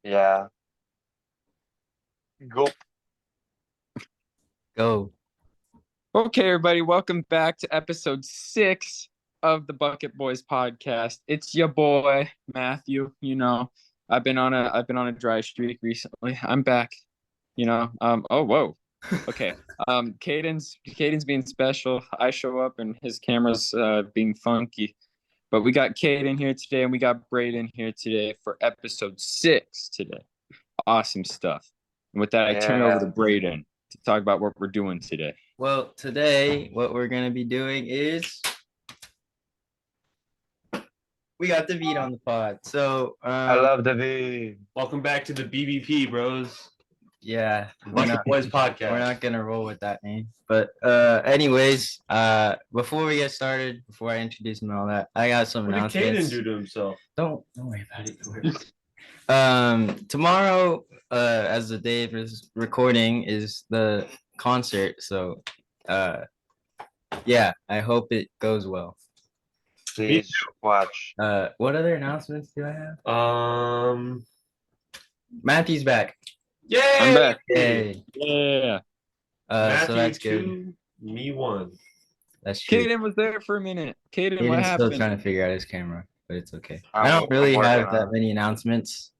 Yeah. Go. Go. Okay, everybody, welcome back to episode 6 of the Bucket Boys podcast. It's your boy Matthew. I've been on a dry streak recently. I'm back. Oh whoa. Okay. Caden's being special. I show up and his camera's being funky. But we got Caden here today and we got Braden here today for episode 6 today. Awesome stuff. And with that, I turn it over to Yeah. Braden to talk about what we're doing today. Well, today what we're gonna be doing is we got Davíd on the pod. So I love David. Welcome back to the BBP, bros. yeah, Bucket Boys podcast. we're not gonna roll with that name. But anyways, before we get started, before I introduce him and all that, I got some What did announcements. Caden do to himself? Don't worry about it. Tomorrow, as the day of this recording, is the concert. So yeah, I hope it goes well. Please watch. What other announcements do I have? Matthew's back. Yay! I'm back. Yay. Yeah. Matthew So that's good. 2, me 1. That's true. Caden was there for a minute. Caden, what Aiden's still happened? trying to figure out his camera, but it's okay. I'm- I don't really I'm working have on that it. many announcements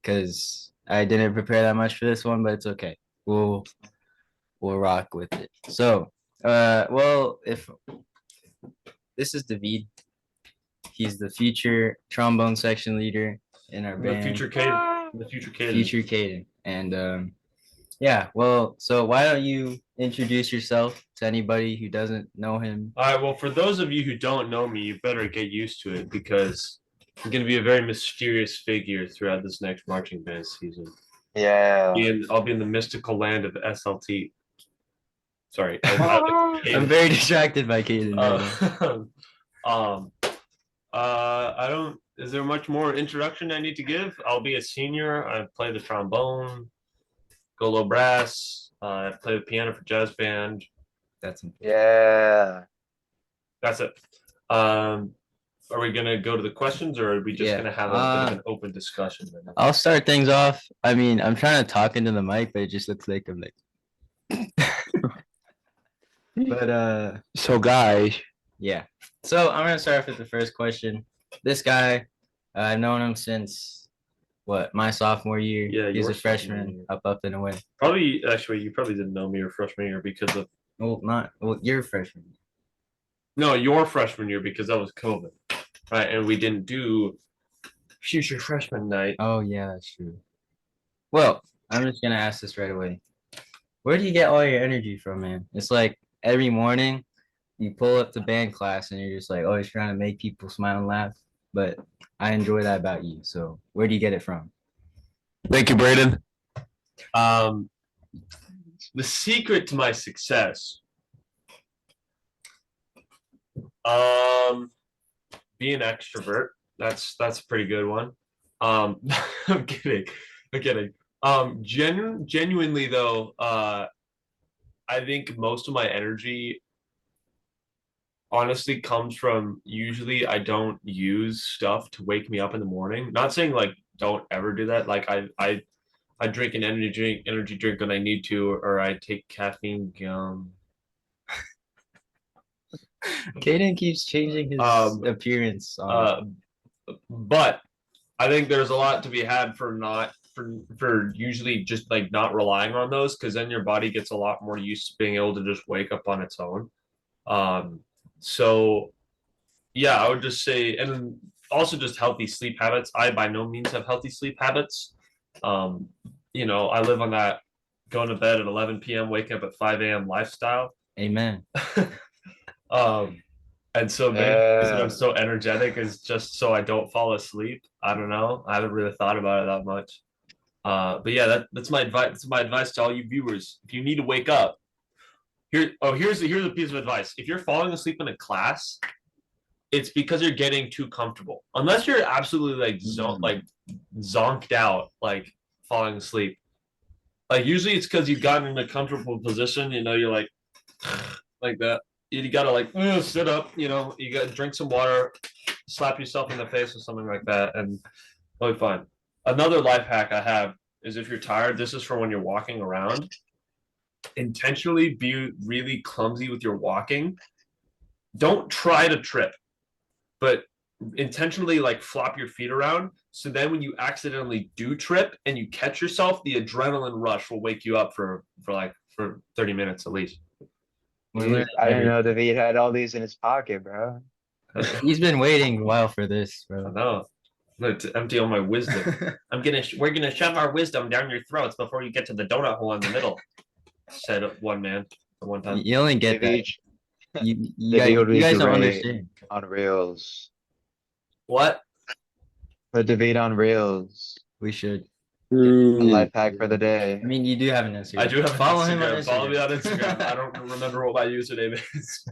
because I didn't prepare that much for this one, but it's okay. We'll rock with it. So, well, if this is Davíd, he's the future trombone section leader in our The band. future Caden. The future Caden. Future Caden. And yeah, well, so why don't you introduce yourself to anybody who doesn't know him? All right, well, for those of you who don't know me, you better get used to it because I'm going to be a very mysterious figure throughout this next marching band season. Yeah. I'll be in the mystical land of SLT. Sorry. I'm very distracted by Caden. right now. I don't. Is there much more introduction I need to give? I'll be a senior. I play the trombone, golo brass. I play the piano for jazz band. That's Yeah. That's it. Are we gonna go to the questions, or are we just Yeah, gonna have a bit of an open discussion? Right now? I'll start things off. I mean, I'm trying to talk into the mic, but it just looks like I'm like. But So guys, yeah. So I'm gonna start off with the first question. This guy, I've known him since what, my sophomore year. Yeah, he's your a sophomore freshman, year. up and away. Probably, actually, you probably didn't know me your freshman year because of You're a freshman. your freshman year because that was COVID, right? And we didn't do future freshman night. Oh yeah, that's true. Well, I'm just gonna ask this right away. Where do you get all your energy from, man? It's like every morning you pull up to band class and you're just like always trying to make people smile and laugh. But I enjoy that about you. So where do you get it from? thank you, Braden. The secret to my success, be an extrovert. That's a pretty good one. I'm kidding. I'm kidding. Genuinely though, I think most of my energy honestly comes from, usually I don't use stuff to wake me up in the morning. Not saying like don't ever do that. Like I drink an energy drink when I need to, or I take caffeine gum. Caden keeps changing his appearance. But I think there's a lot to be had for usually just like not relying on those, because then your body gets a lot more used to being able to just wake up on its own. So yeah, I would just say, and also just healthy sleep habits. I by no means have healthy sleep habits. I live on that going to bed at 11 p.m., waking up at 5 a.m. lifestyle. Amen. And so maybe the reason I'm so energetic is just so I don't fall asleep. I don't know. I haven't really thought about it that much. But yeah, that's my advice. That's my advice to all you viewers. If you need to wake up, here's a piece of advice. If you're falling asleep in a class, it's because you're getting too comfortable. Unless you're absolutely like zonked out, like falling asleep. Like usually it's because you've gotten in a comfortable position. You're like that. You gotta like sit up. You gotta drink some water, slap yourself in the face or something like that, and it'll be fine. Another life hack I have is if you're tired, this is for when you're walking around. Intentionally be really clumsy with your walking. Don't try to trip, but intentionally like flop your feet around. So then when you accidentally do trip and you catch yourself, the adrenaline rush will wake you up for 30 minutes at least. We're learning I didn't know everything. David had all these in his pocket, bro. He's been waiting a while for this, I bro. know. To empty all my wisdom. We're gonna shove our wisdom down your throats before you get to the donut hole in the middle, said one man at one time. You only get that. David, You would be guys don't great understand. on Reels. What? Put David on Reels. We should. A Ooh. life hack for the day. I mean, you do have an Instagram. I do have an Follow Instagram. him on Follow me on Instagram. Instagram. I don't remember what my username is.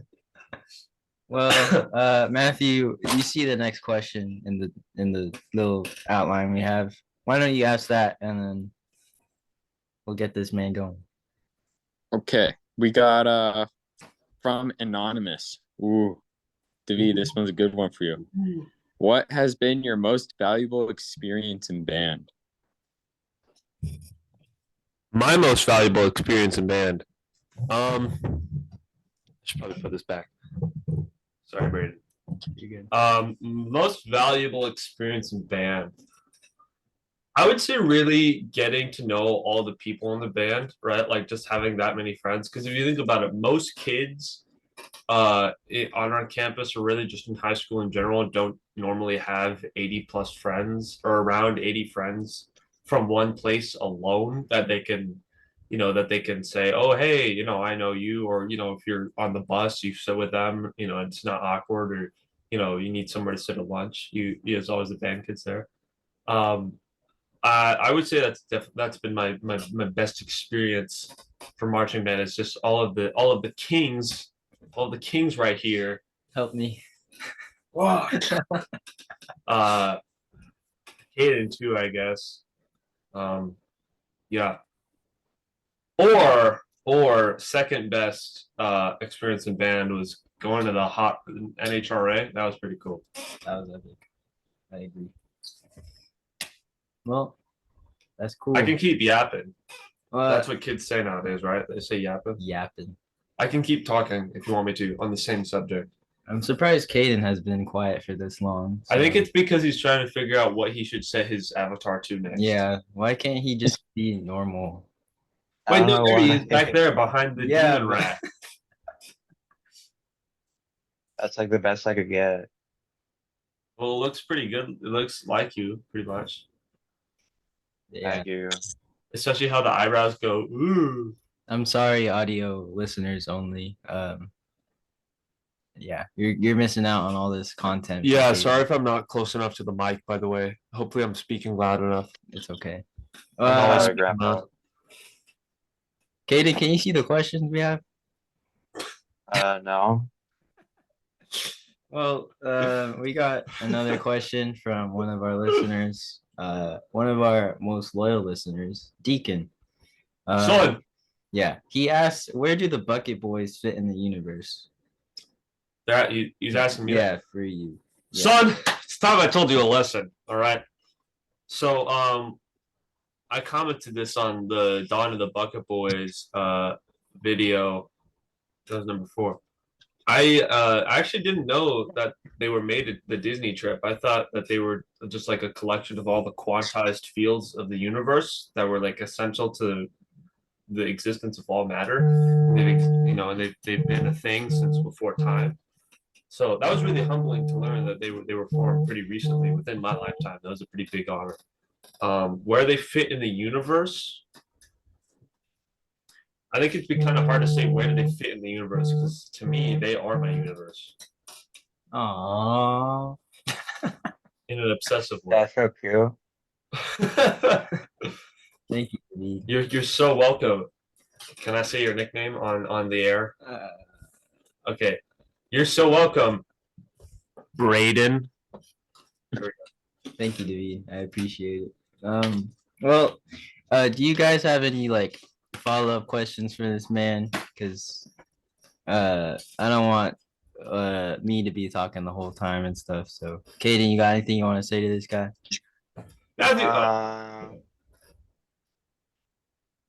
Well, Matthew, you see the next question in the little outline we have. Why don't you ask that and then we'll get this man going. Okay, we got from Anonymous. Ooh, David, this one's a good one for you. What has been your most valuable experience in band? My most valuable experience in band. I should probably put this back. Sorry, Brayden. You're good. Most valuable experience in band. I would say really getting to know all the people in the band, right? Like just having that many friends. Because if you think about it, most kids on our campus or really just in high school in general don't normally have 80 plus friends or around 80 friends from one place alone that they can say, oh hey, I know you, or if you're on the bus you sit with them, it's not awkward, or you need somewhere to sit at lunch, there's always the band kids there. I would say that's been my best experience for marching band. Is just all of the kings right here. Help me. Hayden too, I guess. Yeah. Or second best experience in band was going to the hot NHRA. That was pretty cool. That was epic. I agree. Well, that's cool. I can keep yapping. Well, That's what kids say nowadays, right? They say yapping. yapping. I can keep talking if you want me to on the same subject. I'm surprised Caden has been quiet for this long. I think so- it's because he's trying to figure out what he should set his avatar to next. Yeah. Why can't he just be normal? I Wait, don't no, know there he why. is back there behind the Yeah, demon but- rat. That's like the best I could get. Well, it looks pretty good. It looks like you, pretty much. Yeah. Thank you. Especially how the eyebrows go. Ooh. I'm sorry, audio listeners only. Yeah, you're missing out on all this content. Yeah, for Caden. sorry if I'm not close enough to the mic, by the way. Hopefully I'm speaking loud enough. It's okay. I'm always Sorry, speaking Grandpa. loud. Caden, can you see the questions we have? No. Well, we got another question from one of our listeners, one of our most loyal listeners, Deacon. Son, Yeah, he asked, "Where do the Bucket Boys fit in the universe?" he's asking me. Yeah, for you. Yeah. Son, it's time I told you a lesson. All right. So, I commented this on the Dawn of the Bucket Boys video. That was number 4. I actually didn't know that they were made at the Disney trip. I thought that they were just like a collection of all the quantized fields of the universe that were like essential to the existence of all matter. They've been a thing since before time. So that was really humbling to learn that they were formed pretty recently within my lifetime. That was a pretty big honor. Where they fit in the universe, I think it'd be kind of hard to say where do they fit in the universe, because to me they are my universe Aww. in an obsessive way. That's so cute. Thank you, David. You're so welcome. Can I say your nickname on the air? Okay. You're so welcome, Brayden. Thank you, David. I appreciate it. Well, do you guys have any like follow-up questions for this man? Because I don't want me to be talking the whole time and stuff. So, Kaden, you got anything you want to say to this guy? Matthew,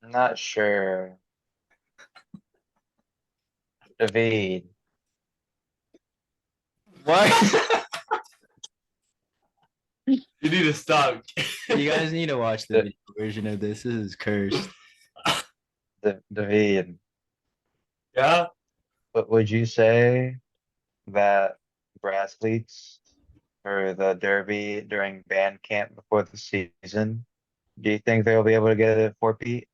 Not sure. David. What? you need to stop. You guys need to watch the video version of this. This is cursed. David. Yeah. But would you say that Brathletes for the Derby during band camp before the season, do you think they'll be able to get it 4-peat?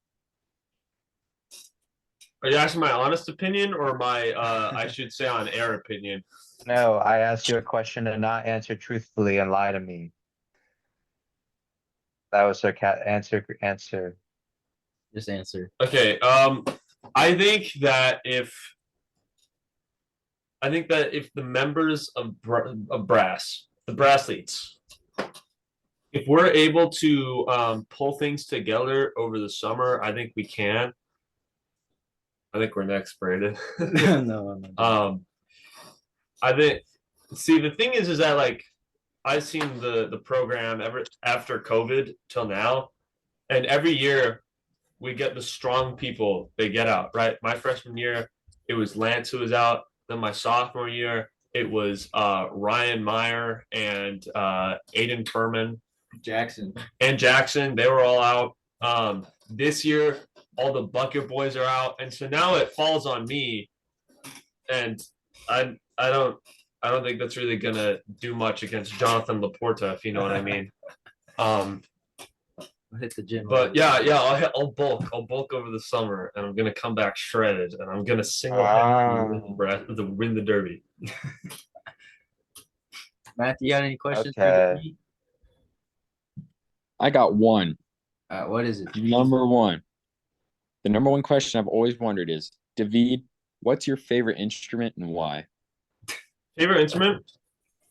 Are you asking my honest opinion or my I should say on air opinion? No, I asked you a question and not answer truthfully and lie to me. That was her cat answer. Just answer. Okay. I think that if the members of brass, the Brathletes, if we're able to pull things together over the summer, I think we can. I think we're next, Brandon. No, I'm not. I think. See, the thing is that like I've seen the program ever after COVID till now, and every year we get the strong people. They get out, right? My freshman year, it was Lance who was out. Then my sophomore year, it was Ryan Meyer and Aiden Furman Jackson. and Jackson. They were all out. This year, all the bucket boys are out, and so now it falls on me. And I don't think that's really gonna do much against Jonathan Laporta, if you know what I mean. I'll hit the gym. But yeah, I'll bulk over the summer, and I'm gonna come back shredded, and I'm gonna single-handedly win the Derby. Matt, you got any questions for Okay. me? I got one. What is it? Number one. The number one question I've always wondered is, David, what's your favorite instrument and why? Favorite instrument?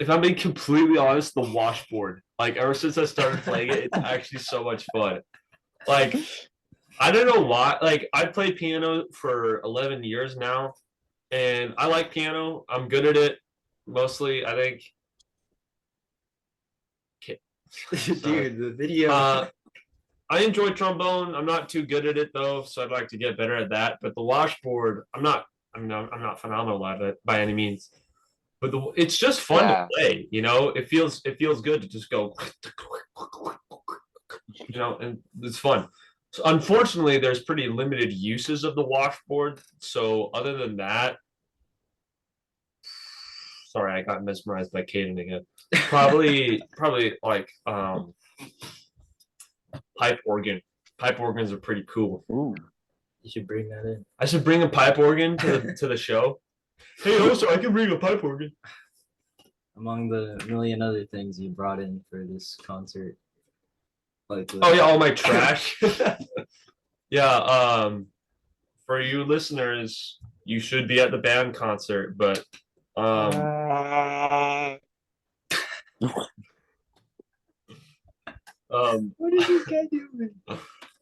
If I'm being completely honest, the washboard. Like ever since I started playing it, it's actually so much fun. Like I don't know why. Like I played piano for 11 years now, and I like piano. I'm good at it. Mostly, I think. Dude, the video. I enjoy trombone. I'm not too good at it though, so I'd like to get better at that. But the washboard, I'm not phenomenal at it by any means. But it's just fun to play. You know, it feels good to just go, you know, and it's fun. So unfortunately, there's pretty limited uses of the washboard. So other than that, sorry, I got mesmerized by Caden again. Probably like pipe organ. Pipe organs are pretty cool. Ooh. You should bring that in. I should bring a pipe organ to the show. Hey, also, I can bring a pipe organ. Among the million other things you brought in for this concert. Like oh yeah, all my trash. Yeah, for you listeners, you should be at the band concert, but what did you get doing?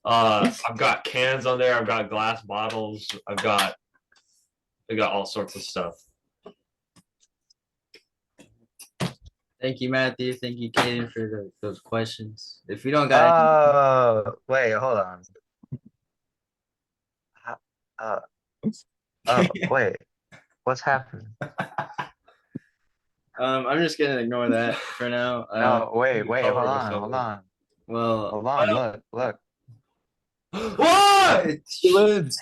I've got cans on there, I've got glass bottles, I got all sorts of stuff. Thank you, Matthew. Thank you, Caden, for those questions. If you don't got wait, hold on. Oh, wait. What's happening? I'm just gonna ignore that for now. No, wait, hold cover it with on, something. Well, hold on, look. What? She lives.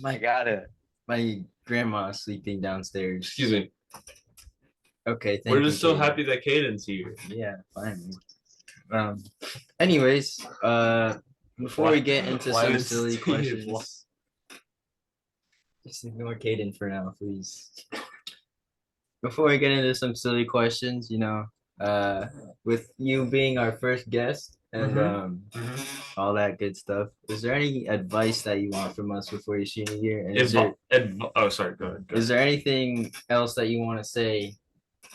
I got it. My grandma's sleeping downstairs. Excuse me. Okay, thank We're you. just so Caden. happy that Caden's here. Yeah, finally. Anyways, before we get into Why some does silly Steve questions, just ignore Caden for now, please. Before we get into some silly questions, you know, with you being our first guest and all that good stuff, is there any advice that you want from us before your senior year? And oh, sorry. Go ahead. is there anything else that you want to say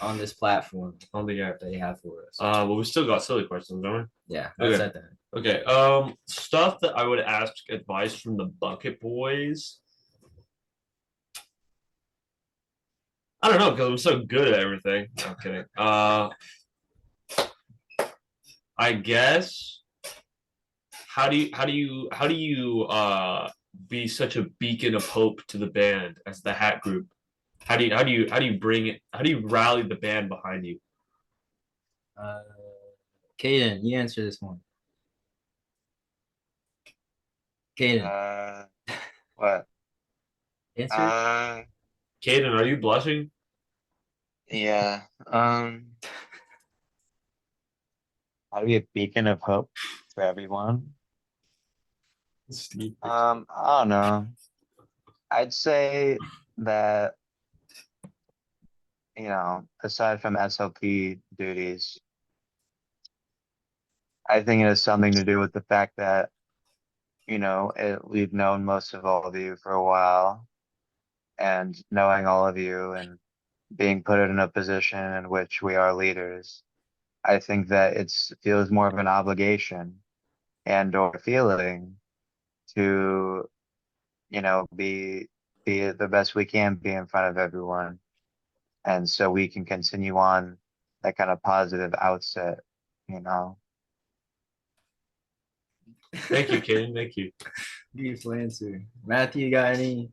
on this platform On the air. that you have for us? Well, we still got silly questions, don't Yeah, okay. that's at that. we? Okay. Stuff that I would ask advice from the Bucket Boys. I don't know because I'm so good at everything. No, I'm kidding. I guess. How do you be such a beacon of hope to the band as the Hat Group? How do you bring it? How do you rally the band behind you? Caden, you answer this one. Caden, What? answer. Caden, are you blushing? Yeah. How to be a beacon of hope for everyone? I don't know. I'd say that, aside from SLP duties, I think it has something to do with the fact that, we've known most of all of you for a while, and knowing all of you and being put in a position in which we are leaders, I think that feels more of an obligation and or feeling to, be the best we can be in front of everyone. And so we can continue on that kind of positive outset, you know. Thank you, Caden. Thank you. Beautiful answer. Matthew, you got anything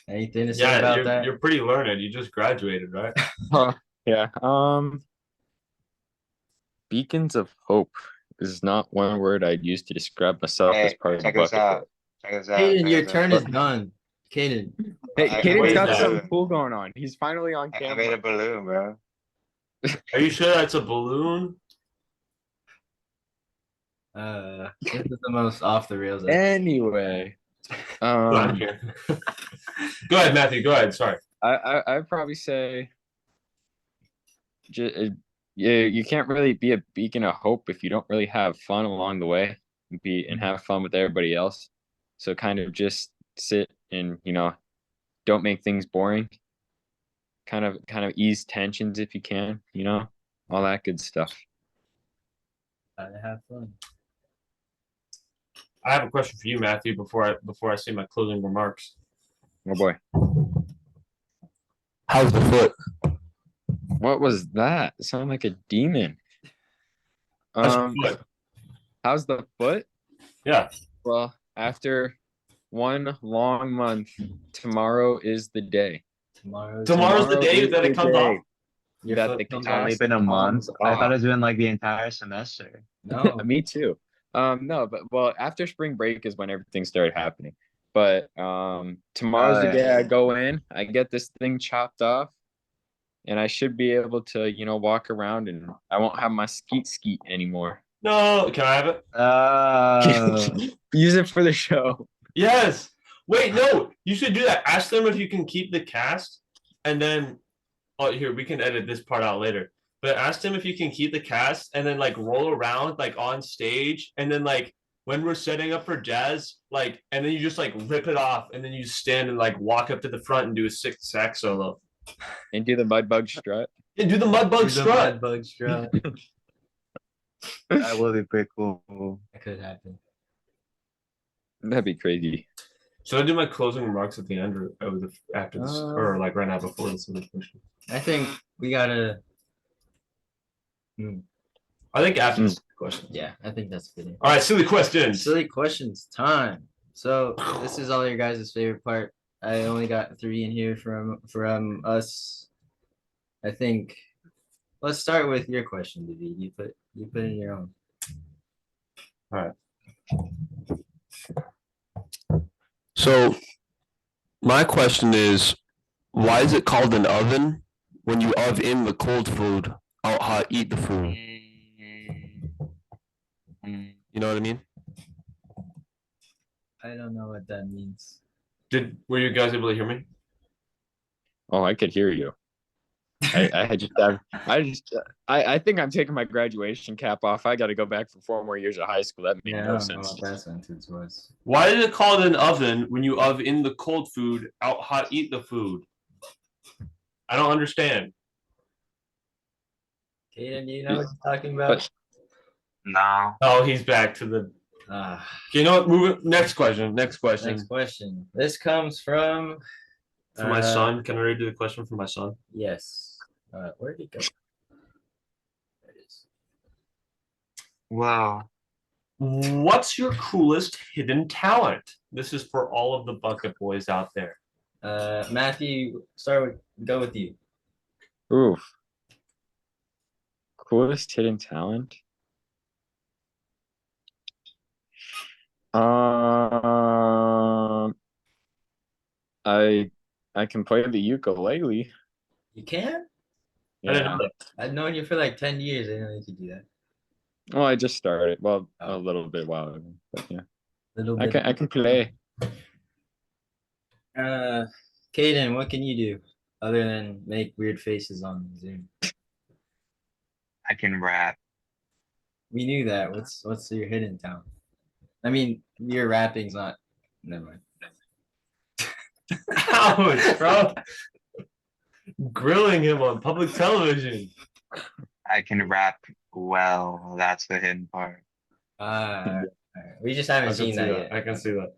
to say Yeah, about that? you're pretty learned. You just graduated, right? Yeah. Beacons of hope is not one word I'd use to describe myself as Hey, part of the check this bucket. out. Check this out. Caden, check your this turn out. is done. Caden. Hey, I Caden's made got a something balloon. cool going on. He's finally on I made a camera. balloon, bro. Are you sure that's a balloon? This is the most off the rails. Anyway, Go ahead, Matthew. Go ahead. Sorry. I'd probably say, you can't really be a beacon of hope if you don't really have fun along the way and have fun with everybody else. So kind of just sit and don't make things boring. Kind of ease tensions if you can, all that good stuff. Have fun. I have a question for you, Matthew. Before I say my closing remarks. Oh boy, How's the foot? what was that? It sounded like a demon. How's your foot? How's the foot? Yeah. Well, after one long month, tomorrow is the day. Tomorrow's the day is that it the comes day off. Your that the foot It's only cast been a month. comes I thought off. it's been like the entire semester. No. Me too. No, but after spring break is when everything started happening. But tomorrow's the day I go in, I get this thing chopped off, and I should be able to, walk around, and I won't have my skeet anymore. No, can I have it? Use it for the show. Yes. Wait, no. You should do that. Ask them if you can keep the cast, and then here we can edit this part out later. But ask them if you can keep the cast and then like roll around like on stage, and then like when we're setting up for jazz, like, and then you just like rip it off, and then you stand and like walk up to the front and do a 6 sax solo. And do the mud bug strut. And do the mud bug strut. Bug strut. That would be pretty cool. That could happen. That'd be crazy. Should I do my closing remarks at the end or after this, or like right now before this question? I think we gotta. I think after this question. Yeah, I think that's fitting. All right, silly questions. Silly questions time. So this is all your guys' favorite part. I only got 3 in here from us. I think. Let's start with your question, David. You put in your own. All right. So my question is, why is it called an oven when you in the cold food, out hot eat the food? You know what I mean? I don't know what that means. Were you guys able to hear me? Oh, I could hear you. I think I'm taking my graduation cap off. I got to go back for 4 more years of high school. That made Yeah, I no don't know sense. what that sentence was. Why is it called an oven when you in the cold food, out hot eat the food? I don't understand. Kaden, do you know what you're talking about? No. Oh, he's back to the. You know what? Move it. Next question. Next question. Next question. This comes from For my son. Can I read you the question for my son? Yes. Where'd he go? There it is. Wow. What's your coolest hidden talent? This is for all of the bucket boys out there. Matthew, go with you. Oof. Coolest hidden talent? Um, I I can play the ukulele. You can? I didn't Yeah. know that. I've known you for like 10 years. I didn't know you could do that. Well, I just started. Well, a Oh. little bit while ago, but yeah, Little I bit. can play. Caden, what can you do other than make weird faces on Zoom? I can rap. We knew that. What's your hidden talent? I mean, your rapping's not. Never mind. Ouch, bro. Grilling him on public television. I can rap well. That's the hidden part. Alright. We just haven't I can seen see that that. yet. I can see that.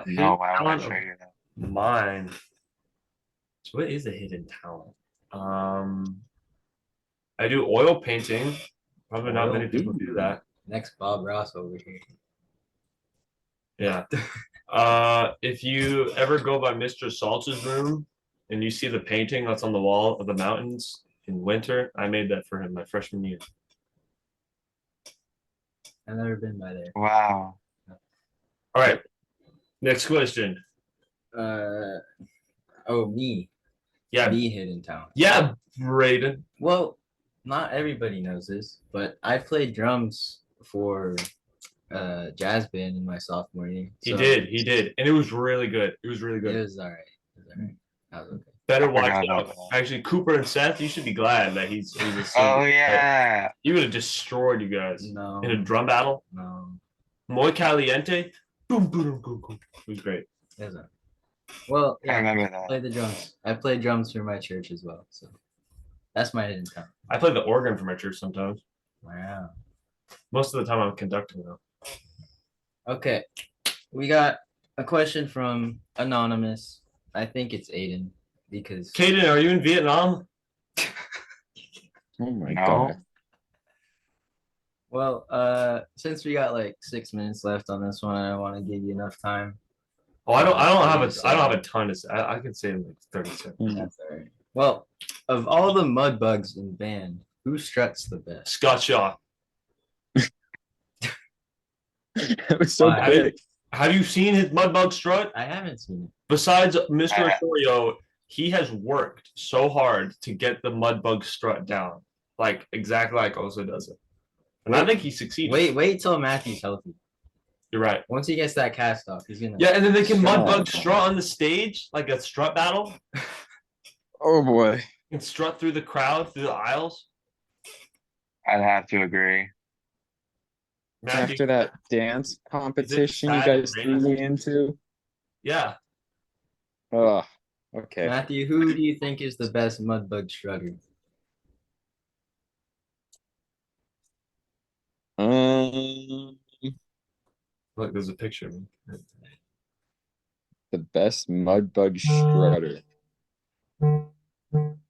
Hidden No, why would I talent show of you that? mine. So what is a hidden talent? I do oil painting. Probably not many people do that. Next Bob Ross over here. Yeah. If you ever go by Mr. Saltz's room and you see the painting that's on the wall of the mountains in winter, I made that for him my freshman year. I've never been by there. Wow. All right. Next question. Me. Yeah. Me hidden talent. Yeah, Braden. Well, not everybody knows this, but I played drums for jazz band in my sophomore year. He did. And it was really good. It was really It good. was all right. It was all right. That was okay. Better I watch forgot out. about that. Actually, Cooper and Seth, you should be glad that he's a Oh singer. yeah. He would have destroyed you guys No. in a drum battle. No. Muy caliente. Boom, boom, boom, boom. It was great. It was all right. Well, I yeah, remember I that. played the drums. I played drums for my church as well. So that's my hidden talent. I play the organ for my church sometimes. Wow. Most of the time I'm conducting though. Okay. We got a question from Anonymous. I think it's Aiden because Caden, are you in Vietnam? Oh my No. god. well, since we got like 6 minutes left on this one, I want to give you enough time. Oh, I don't have Yes, I don't have a ton to say. I can say in like 30 seconds. That's all right. Well, of all the mud bugs in the band, who struts the best? Scott Shaw. It was so Why? quick. Have you seen his mudbug strut? I haven't seen it. Besides Mr. I- Osorio, he has worked so hard to get the mudbug strut down. Like exactly like Oso does it. And I think he succeeded. Wait till Matthew's healthy. You're right. Once he gets that cast off, he's gonna. Yeah, and then they can Strut. mudbug strut on the stage, like a strut battle, Oh boy. and strut through the crowd, through the aisles. I'd have to agree. Matthew, After that dance competition you sad guys and threw me into. yeah. Oh, okay. Matthew, who do you think is the best mudbug strutter? Um, Look, there's a picture of me. the best mudbug strutter.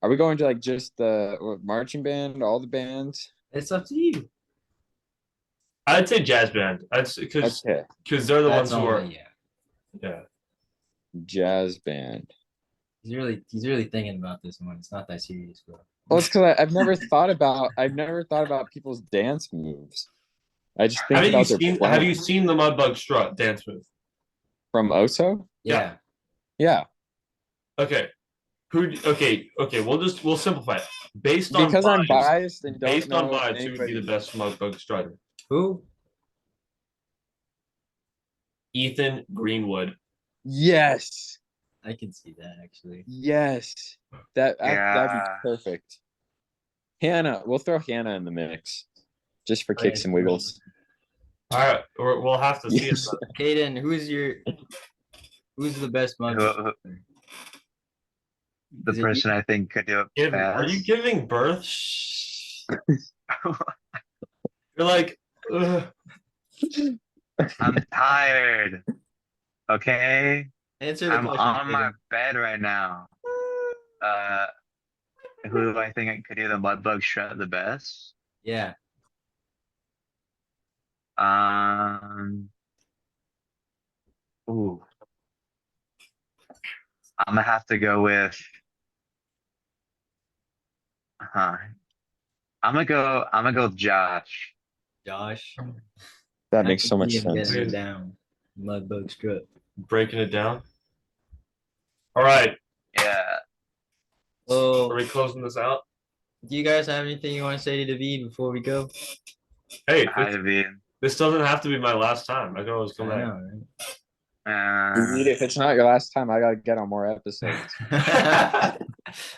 Are we going to like just the marching band, all the bands? It's up to you. I'd say jazz band. Because Okay, they're the ones That's who are only, yeah. yeah. jazz band. He's really thinking about this one. It's not that serious, bro. Well, it's because I've never thought about people's dance moves. I just think about their Have you playing. seen the mudbug strut dance move? From Oso? Yeah. Yeah, Okay. Okay, we'll simplify it. Based on because I'm vibes, biased and don't based on know vibes, who would be anybody. the best mudbug strutter? Who? Ethan Greenwood. Yes, I can see that actually. yes, that'd be Yeah. perfect. Hannah, we'll throw Hannah in the mix, just for kicks and wiggles. All right, we'll have to see it. Yes. Caden, who's the best mudbug Who- strutter? The Is it person I think could do it Are you best. giving birth? You're like, ugh. I'm tired. Okay. Answer the I'm question. on my Caden. bed right now. Who do I think could do the mudbug strut the best? Yeah. Ooh, I'm gonna have to go with. Huh. I'm gonna go with Josh. Josh. That I makes can so much see him sense. getting it down. Mudbug strip. Breaking it down. All right. Yeah. Oh, Are we closing this out? do you guys have anything you want to say to David before we go? Hey, Hi, David. this doesn't have to be my last time. I can always I come back. know, If it's not your last time, I gotta get on more episodes. right?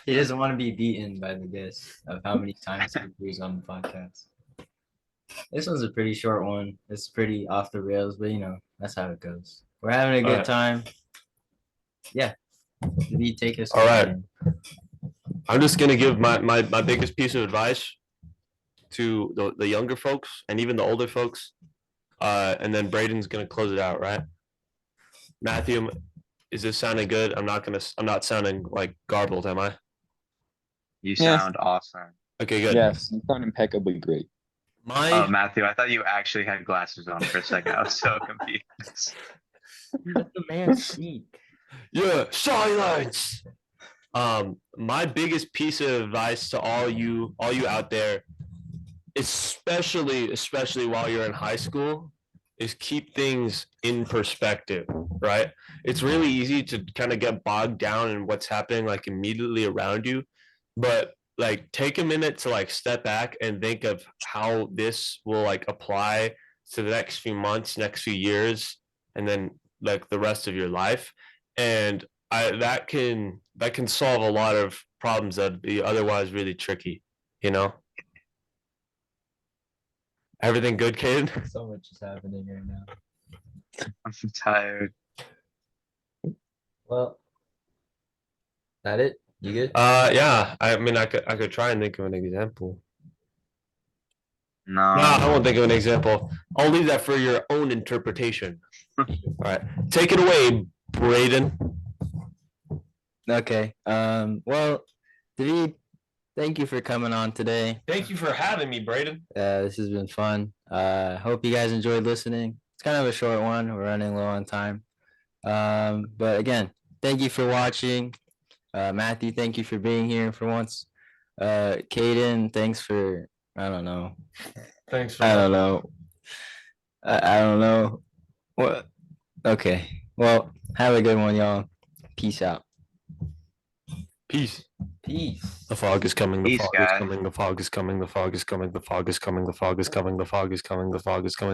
He doesn't want to be beaten by the guess of how many times he agrees on the podcast. This one's a pretty short one. It's pretty off the rails, but you know, that's how it goes. We're having a good Alright. time. Yeah. David, take us. All right. man. I'm just gonna give my biggest piece of advice to the younger folks and even the older folks. And then Braden's gonna close it out, right? Matthew, is this sounding good? I'm not sounding like garbled, am I? You Yeah. sound awesome. Okay, good. Yes, you sound impeccably great. Oh, Matthew, I thought you actually had glasses on for a second. I was so confused. Let the man speak. Yeah, silence. My biggest piece of advice to all you out there, especially while you're in high school, is keep things in perspective, right? It's really easy to kind of get bogged down in what's happening like immediately around you, but like take a minute to like step back and think of how this will like apply to the next few months, next few years, and then like the rest of your life. And that can solve a lot of problems that'd be otherwise really tricky, you know? Everything good, kid? So much is happening right now. I'm tired. Well, that it? You good? Yeah. I mean, I could try and think of an example. No. No, I won't think of an example. I'll leave that for your own interpretation. All right, take it away, Braden. Okay. Well, David, thank you for coming on today. Thank you for having me, Braden. This has been fun. Hope you guys enjoyed listening. It's kind of a short one. We're running low on time. But again, thank you for watching. Matthew, thank you for being here for once. Caden, thanks for I don't know. Thanks for I don't know. I don't know. What? Okay. Well, have a good one, y'all. Peace out. Peace. Peace. The fog is coming. The Peace, fog is guys. coming. The fog is coming. The fog is coming. The fog is coming. The fog is coming. The fog is coming. The fog is coming.